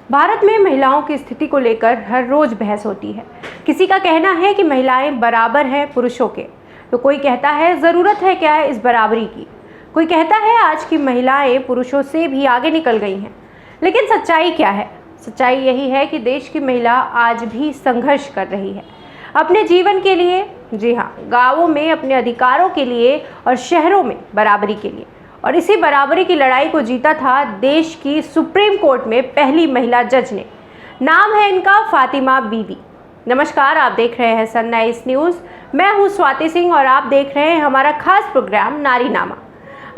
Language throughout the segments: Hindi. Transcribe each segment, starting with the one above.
भारत में महिलाओं की स्थिति को लेकर हर रोज बहस होती है। किसी का कहना है कि महिलाएं बराबर हैं पुरुषों के, तो कोई कहता है ज़रूरत है क्या है इस बराबरी की। कोई कहता है आज की महिलाएं पुरुषों से भी आगे निकल गई हैं। लेकिन सच्चाई क्या है? सच्चाई यही है कि देश की महिला आज भी संघर्ष कर रही है अपने जीवन के लिए। जी हाँ, गाँवों में अपने अधिकारों के लिए और शहरों में बराबरी के लिए। और इसी बराबरी की लड़ाई को जीता था देश की सुप्रीम कोर्ट में पहली महिला जज ने। नाम है इनका फातिमा बीवी। नमस्कार, आप देख रहे हैं सनराइज न्यूज़। मैं हूँ स्वाति सिंह और आप देख रहे हैं हमारा खास प्रोग्राम नारीनामा।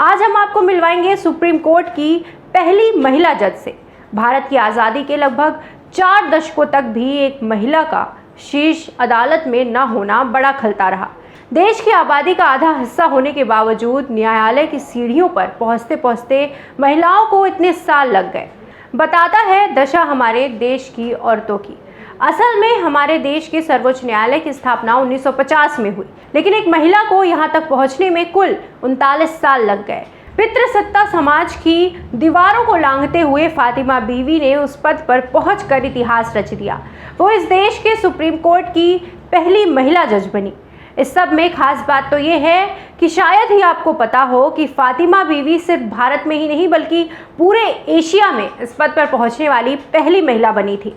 आज हम आपको मिलवाएंगे सुप्रीम कोर्ट की पहली महिला जज से। भारत की आज़ादी के लगभग 4 दशकों तक भी एक महिला का शीर्ष अदालत में न होना बड़ा खलता रहा। देश की आबादी का आधा हिस्सा होने के बावजूद न्यायालय की सीढ़ियों पर पहुंचते पहुंचते महिलाओं को इतने साल लग गए। बताता है दशा हमारे देश की औरतों की। असल में हमारे देश के सर्वोच्च न्यायालय की स्थापना 1950 में हुई, लेकिन एक महिला को यहां तक पहुंचने में कुल 39 साल लग गए। पितृसत्ता समाज की दीवारों को लांघते हुए फातिमा बीवी ने उस पद पर पहुंचकर इतिहास रच दिया। वो इस देश के सुप्रीम कोर्ट की पहली महिला जज बनी। इस सब में खास बात तो ये है कि शायद ही आपको पता हो कि फातिमा बीवी सिर्फ भारत में ही नहीं बल्कि पूरे एशिया में इस पद पर पहुंचने वाली पहली महिला बनी थी।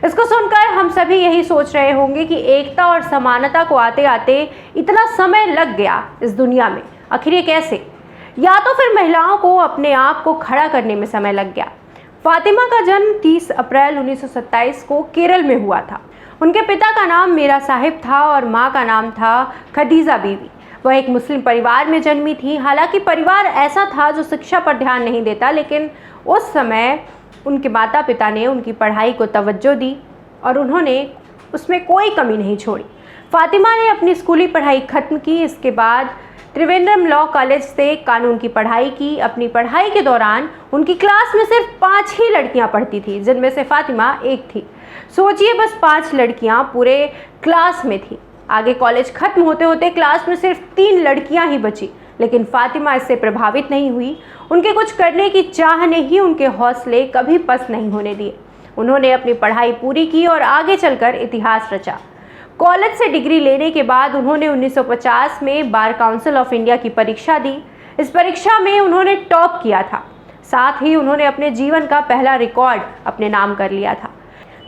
इसको सुनकर हम सभी यही सोच रहे होंगे कि एकता और समानता को आते आते इतना समय लग गया इस दुनिया में, आखिर ये कैसे? या तो फिर महिलाओं को अपने आप को खड़ा करने में समय लग गया। फातिमा का जन्म 30 अप्रैल 1927 को केरल में हुआ था। उनके पिता का नाम मीरा साहिब था और माँ का नाम था खदीजा बीवी। वह एक मुस्लिम परिवार में जन्मी थी। हालांकि परिवार ऐसा था जो शिक्षा पर ध्यान नहीं देता, लेकिन उस समय उनके माता पिता ने उनकी पढ़ाई को तवज्जो दी और उन्होंने उसमें कोई कमी नहीं छोड़ी। फातिमा ने अपनी स्कूली पढ़ाई खत्म की। इसके बाद त्रिवेंद्रम लॉ कॉलेज से कानून की पढ़ाई की। अपनी पढ़ाई के दौरान उनकी क्लास में सिर्फ 5 ही लड़कियां पढ़ती थी, जिनमें से फातिमा एक थी। सोचिए, बस 5 लड़कियां पूरे क्लास में थी। आगे कॉलेज खत्म होते होते क्लास में सिर्फ 3 लड़कियां ही बची, लेकिन फातिमा इससे प्रभावित नहीं हुई। उनके कुछ करने की चाह ने ही उनके हौसले कभी पस्त नहीं होने दिए। उन्होंने अपनी पढ़ाई पूरी की और आगे चलकर इतिहास रचा। कॉलेज से डिग्री लेने के बाद उन्होंने 1950 में बार काउंसिल ऑफ इंडिया की परीक्षा दी। इस परीक्षा में उन्होंने टॉप किया था। साथ ही उन्होंने अपने जीवन का पहला रिकॉर्ड अपने नाम कर लिया था,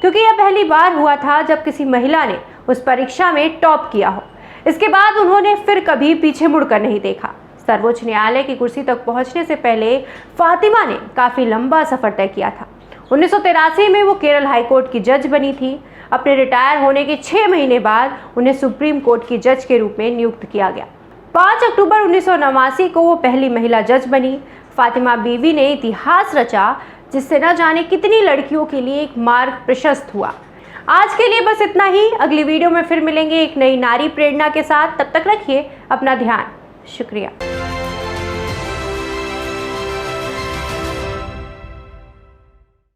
क्योंकि यह पहली बार हुआ था जब किसी महिला ने उस परीक्षा में टॉप किया हो। इसके बाद उन्होंने फिर कभी पीछे मुड़कर नहीं देखा। सर्वोच्च न्यायालय की कुर्सी तक पहुंचने से पहले फातिमा ने काफ़ी लंबा सफ़र तय किया था। 1983 में वो केरल हाईकोर्ट की जज बनी थी। अपने रिटायर होने के 6 महीने बाद उन्हें सुप्रीम कोर्ट की जज के रूप में नियुक्त किया गया। 5 अक्टूबर 1989 को वो पहली महिला जज बनी। फातिमा बीवी ने इतिहास रचा, जिससे न जाने कितनी लड़कियों के लिए एक मार्ग प्रशस्त हुआ। आज के लिए बस इतना ही। अगली वीडियो में फिर मिलेंगे एक नई नारी प्रेरणा के साथ। तब तक रखिए अपना ध्यान। शुक्रिया।